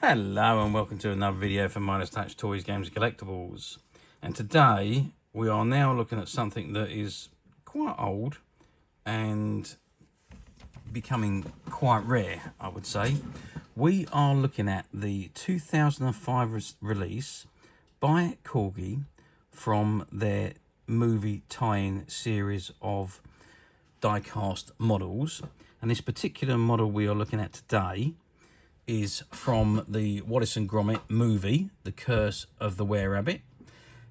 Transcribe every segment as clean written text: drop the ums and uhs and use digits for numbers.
Hello and welcome to another video for Midas Touch Toys, Games and Collectibles. And today we are now looking at something that is quite old and becoming quite rare, I would say. We are looking at the 2005 release by Corgi from their movie tie-in series of diecast models. And this particular model we are looking at today is from the Wallace and Gromit movie, The Curse of the Were-Rabbit,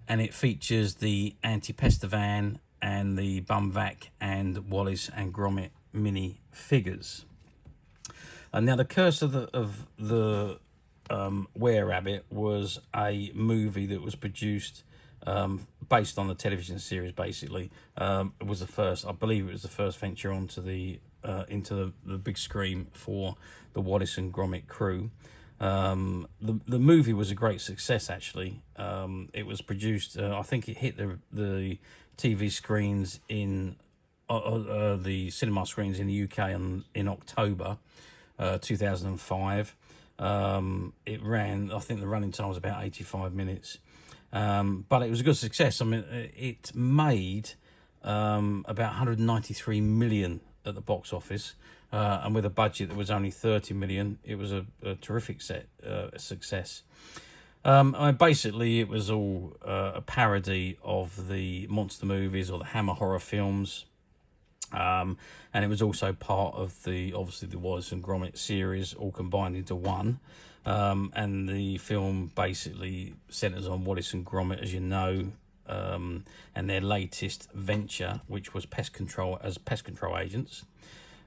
and it features the Anti-Pesto van and the Bun-Vac and Wallace and Gromit mini figures. And now, The Curse of the Were-Rabbit was a movie that was produced based on the television series. Basically, it was the first, I believe, it was the first venture onto the into the big screen for the Wallace and Gromit crew. The movie was a great success, actually. It was produced, I think it hit the TV screens in the cinema screens in the UK in October 2005. It ran, I think the running time was about 85 minutes. But it was a good success. I mean, it made about 193 million at the box office, and with a budget that was only 30 million, it was a terrific success. I mean, basically, it was all a parody of the monster movies or the Hammer horror films, and it was also part of obviously the Wallace and Gromit series, all combined into one. And the film basically centers on Wallace and Gromit, as you know, and their latest venture, which was pest control agents.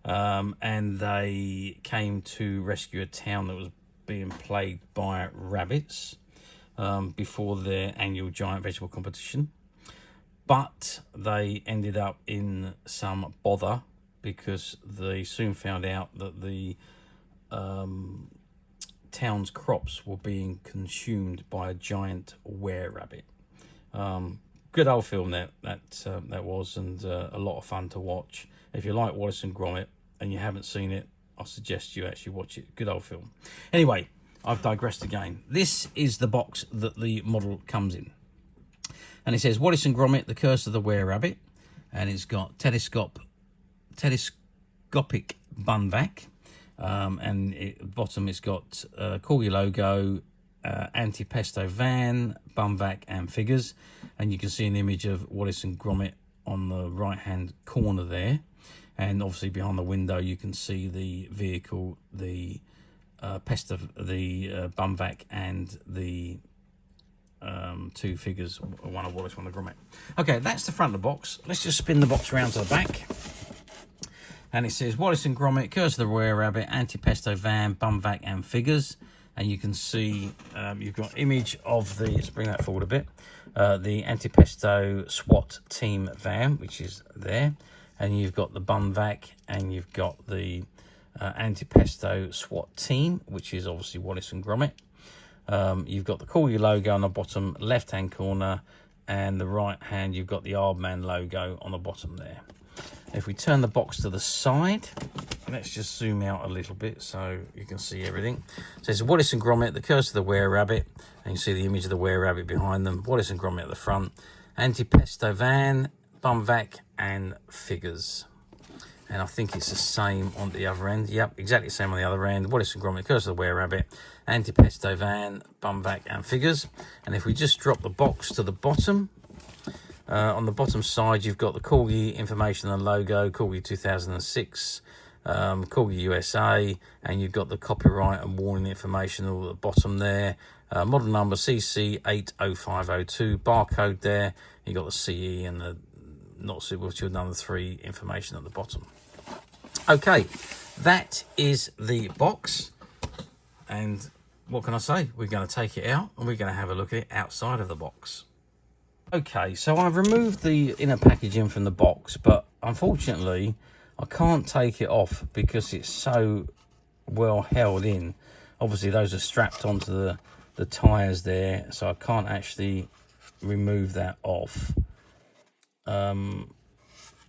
And they came to rescue a town that was being plagued by rabbits before their annual giant vegetable competition. But they ended up in some bother because they soon found out that the town's crops were being consumed by a giant were-rabbit. Good old film that was, and a lot of fun to watch. If you like Wallace and Gromit and you haven't seen it, I suggest you actually watch it. Good old film. Anyway, I've digressed again. This is the box that the model comes in, and it says Wallace and Gromit: The Curse of the Were-Rabbit, and it's got telescopic Bun-Vac, and at the bottom it's got Corgi logo, Anti-Pesto van, Bun-Vac and figures, and you can see an image of Wallace and Gromit on the right hand corner there, and obviously behind the window you can see the vehicle, the Bun-Vac and the two figures, one of Wallace, one of Gromit. Okay, that's the front of the box. Let's just spin the box around to the back. And it says Wallace and Gromit, Curse of the Were-Rabbit, Anti-Pesto van, Bun-Vac and figures. And you can see you've got image of the, let's bring that forward a bit, the Anti-Pesto SWAT team van, which is there. And you've got the Bun-Vac, and you've got the Anti-Pesto SWAT team, which is obviously Wallace and Gromit. You've got the Corgi logo on the bottom left-hand corner, and the right hand you've got the Aardman logo on the bottom there. If we turn the box to the side, let's just zoom out a little bit so you can see everything. So it's Wallace and Gromit, The Curse of the Were-Rabbit, and you see the image of the Were-Rabbit behind them. Wallace and Gromit at the front, Anti-Pesto van, Bun-Vac and figures. And I think it's the same on the other end. Yep, exactly the same on the other end. Wallace and Gromit, Curse of the Were-Rabbit, Anti-Pesto van, Bun-Vac and figures. And if we just drop the box to the bottom, on the bottom side, you've got the Corgi information and logo, Corgi 2006, Corgi USA, and you've got the copyright and warning information all at the bottom there. Model number CC80502, barcode there. You've got the CE and the not suitable to number 3 information at the bottom. Okay, that is the box. And what can I say? We're going to take it out and we're going to have a look at it outside of the box. Okay, so I've removed the inner packaging from the box, but unfortunately I can't take it off because it's so well held in. Obviously those are strapped onto the tires there, so I can't actually remove that off.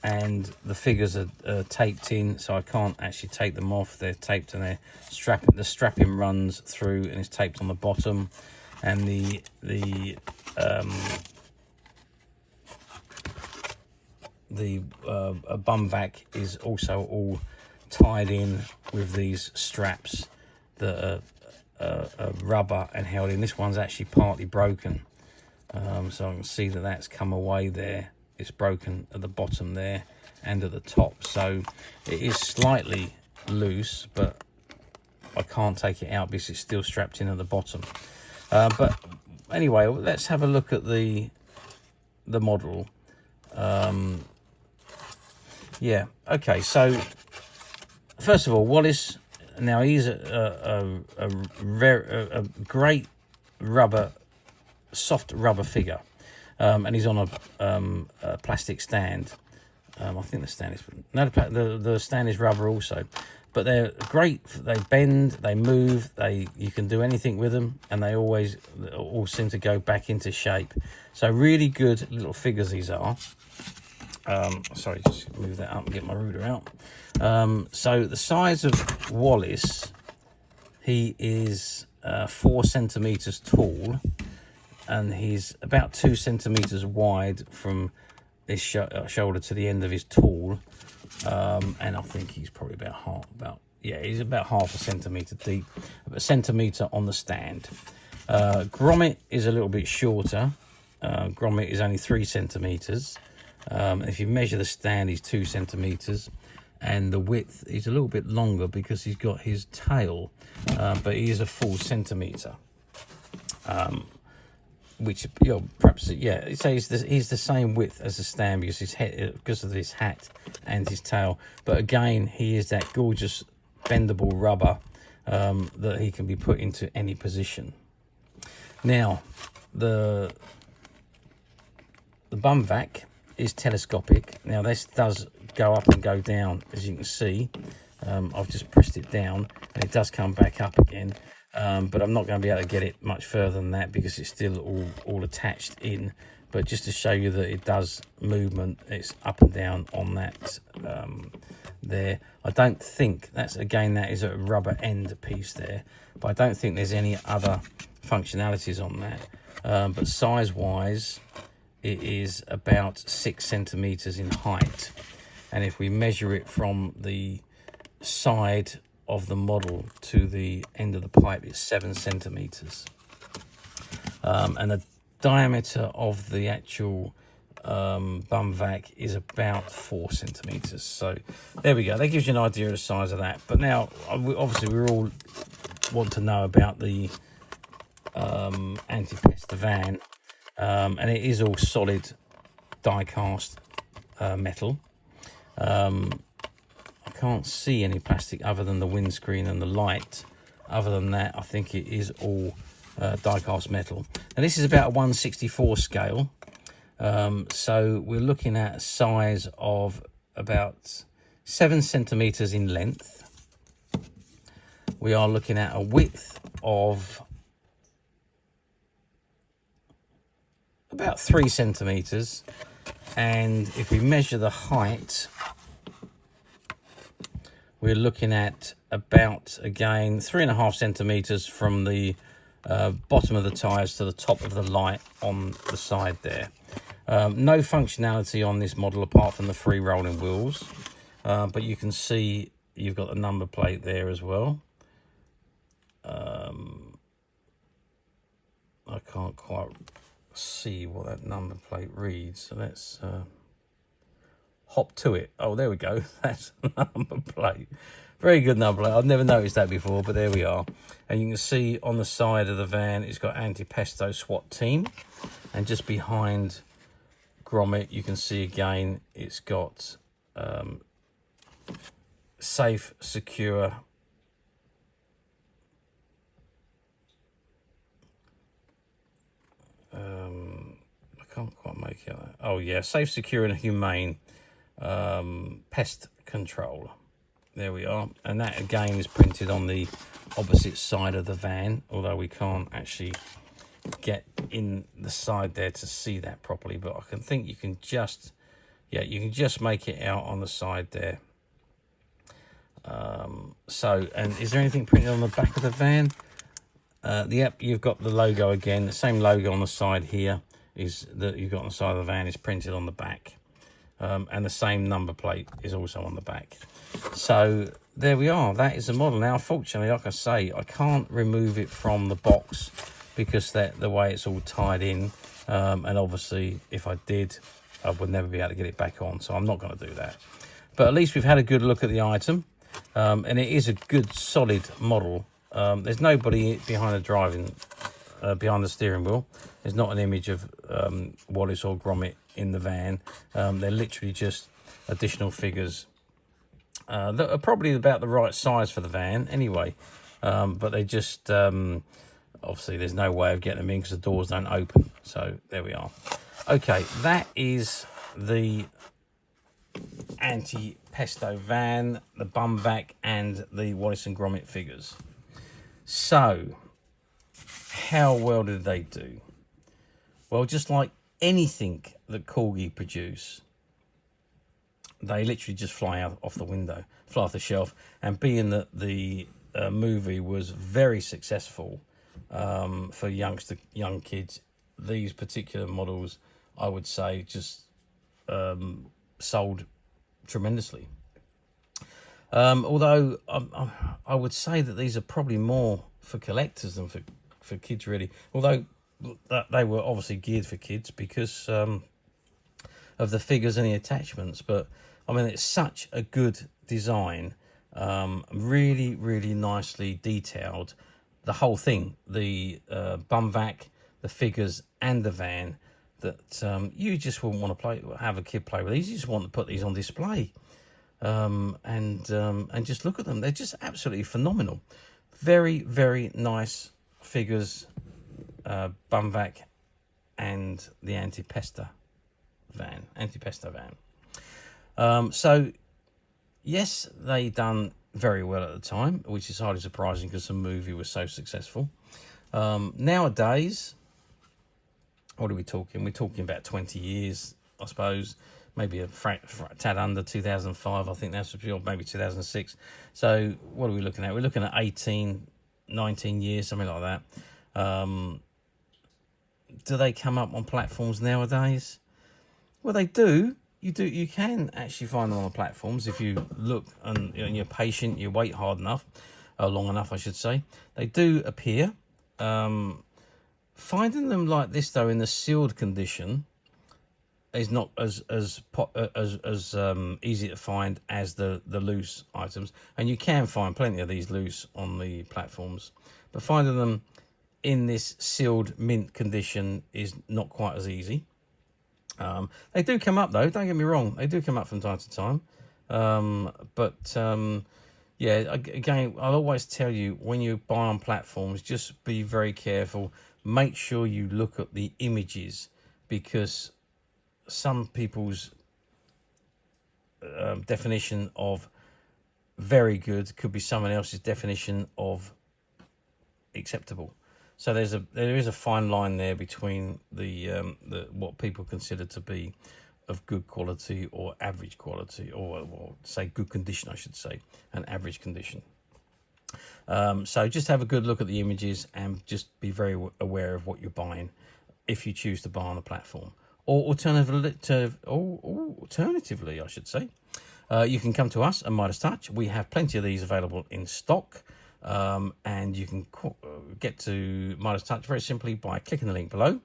and the figures are taped in, so I can't actually take them off. They're taped, and they're the strapping runs through and it's taped on the bottom, and the Bun-Vac is also all tied in with these straps that are rubber and held in. This one's actually partly broken, so I can see that that's come away there. It's broken at the bottom there and at the top, so it is slightly loose, but I can't take it out because it's still strapped in at the bottom. But anyway, let's have a look at the model. Yeah, okay, so first of all, Wallace, now he's a great soft rubber figure, and he's on a plastic stand. I think the stand is, no, the stand is rubber also, but they're great. They bend, they move, you can do anything with them, and they all seem to go back into shape. So really good little figures these are. Sorry, just move that up and get my ruler out. So the size of Wallace, he is 4 centimeters tall, and he's about 2 centimeters wide from his shoulder to the end of his tool, and I think he's probably he's about half a centimeter deep, a centimeter on the stand. Gromit is a little bit shorter. Gromit is only 3 centimeters. If you measure the stand, he's 2 centimeters, and the width is a little bit longer because he's got his tail, but he is a full centimeter. Which, you know, perhaps, yeah, he's the same width as the stand because his head, because of his hat and his tail. But again, he is that gorgeous bendable rubber that he can be put into any position. Now, the Bun-Vac is telescopic. Now this does go up and go down, as you can see. I've just pressed it down and it does come back up again, but I'm not going to be able to get it much further than that because it's still all attached in. But just to show you that it does movement, it's up and down on that there. I don't think that is a rubber end piece there, but I don't think there's any other functionalities on that. But size wise, it is about 6 centimeters in height, and if we measure it from the side of the model to the end of the pipe, it's 7 centimeters, and the diameter of the actual Bun-Vac is about 4 centimeters. So there we go, that gives you an idea of the size of that. But now obviously we all want to know about the Anti-Pesto van. And it is all solid die-cast metal. I can't see any plastic other than the windscreen and the light. Other than that, I think it is all die-cast metal. And this is about a 1/64 scale. So we're looking at a size of about 7 centimeters in length. We are looking at a width of about 3 centimeters, and if we measure the height, we're looking at about, again, 3.5 centimeters from the bottom of the tires to the top of the light on the side there. No functionality on this model apart from the free rolling wheels, but you can see you've got the number plate there as well. I can't quite see what that number plate reads, so let's hop to it. Oh, there we go. That's the number plate. Very good number plate. I've never noticed that before, but there we are. And you can see on the side of the van it's got Anti-Pesto SWAT team, and just behind Gromit you can see again it's got safe, secure, I can't quite make it out. Oh yeah, safe, secure and humane pest control. There we are. And that again is printed on the opposite side of the van, although we can't actually get in the side there to see that properly, but I can think you can just yeah, you can just make it out on the side there. So, and is there anything printed on the back of the van? Yep, you've got the logo again. The same logo on the side here is that you've got on the side of the van is printed on the back. And the same number plate is also on the back. So there we are. That is the model. Now, unfortunately, like I say, I can't remove it from the box because the way it's all tied in. And obviously, if I did, I would never be able to get it back on. So I'm not going to do that. But at least we've had a good look at the item. And it is a good, solid model. There's nobody behind the steering wheel. There's not an image of Wallace or Gromit in the van. They're literally just additional figures that are probably about the right size for the van anyway. But they just, obviously there's no way of getting them in because the doors don't open. So there we are. Okay, that is the Anti-Pesto van, the Bun-Vac and the Wallace and Gromit figures. So, how well did they do? Well, just like anything that Corgi produce, they literally just fly out off the window, fly off the shelf. And being that the movie was very successful for young kids, these particular models, I would say, just sold tremendously. Although I would say that these are probably more for collectors than for kids, really. Although they were obviously geared for kids because of the figures and the attachments. But I mean, it's such a good design, really, really nicely detailed. The whole thing, the Bun-Vac, the figures, and the van. That you just wouldn't want to have a kid play with these. You just want to put these on display, and just look at them. They're just absolutely phenomenal. Very, very nice figures, Bun-Vac and the Anti-Pesto van. So yes, they done very well at the time, which is highly surprising because the movie was so successful. Nowadays, what are we talking? We're talking about 20 years, I suppose, maybe a tad under 2005. I think that's maybe 2006. So what are we looking at? We're looking at 18, 19 years, something like that. Do they come up on platforms nowadays? Well, they do. You can actually find them on the platforms if you look and you're patient, you wait hard enough, long enough, I should say. They do appear. Finding them like this though in the sealed condition is not as easy to find as the loose items, and you can find plenty of these loose on the platforms, but finding them in this sealed mint condition is not quite as easy. They do come up though, don't get me wrong, they do come up from time to time, yeah, again, I'll always tell you, when you buy on platforms, just be very careful. Make sure you look at the images, because some people's definition of very good could be someone else's definition of acceptable. So there is a fine line there between the what people consider to be of good quality or average quality, or say good condition, I should say, and average condition. So just have a good look at the images and just be very aware of what you're buying if you choose to buy on a platform. Or alternatively, I should say, you can come to us at Midas Touch. We have plenty of these available in stock, and you can get to Midas Touch very simply by clicking the link below.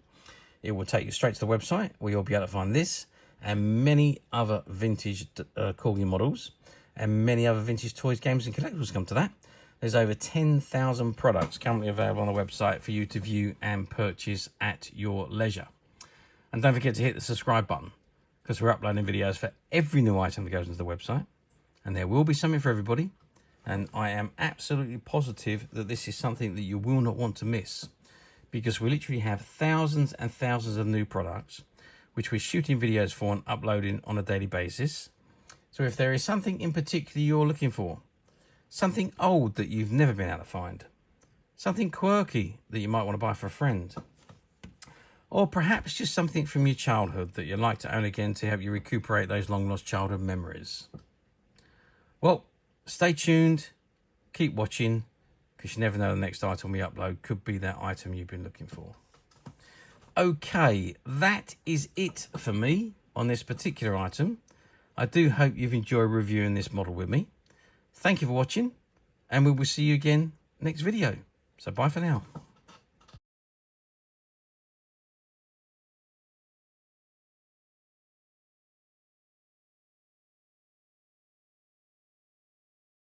It will take you straight to the website where you'll be able to find this and many other vintage Corgi models and many other vintage toys, games and collectibles. Come to that. There's over 10,000 products currently available on the website for you to view and purchase at your leisure. And don't forget to hit the subscribe button, because we're uploading videos for every new item that goes into the website. And there will be something for everybody. And I am absolutely positive that this is something that you will not want to miss, because we literally have thousands and thousands of new products, which we're shooting videos for and uploading on a daily basis. So if there is something in particular you're looking for, something old that you've never been able to find, something quirky that you might want to buy for a friend, or perhaps just something from your childhood that you'd like to own again to help you recuperate those long lost childhood memories. Well, stay tuned, keep watching, because you never know, the next item we upload could be that item you've been looking for. Okay, that is it for me on this particular item. I do hope you've enjoyed reviewing this model with me. Thank you for watching, and we will see you again next video. So bye for now.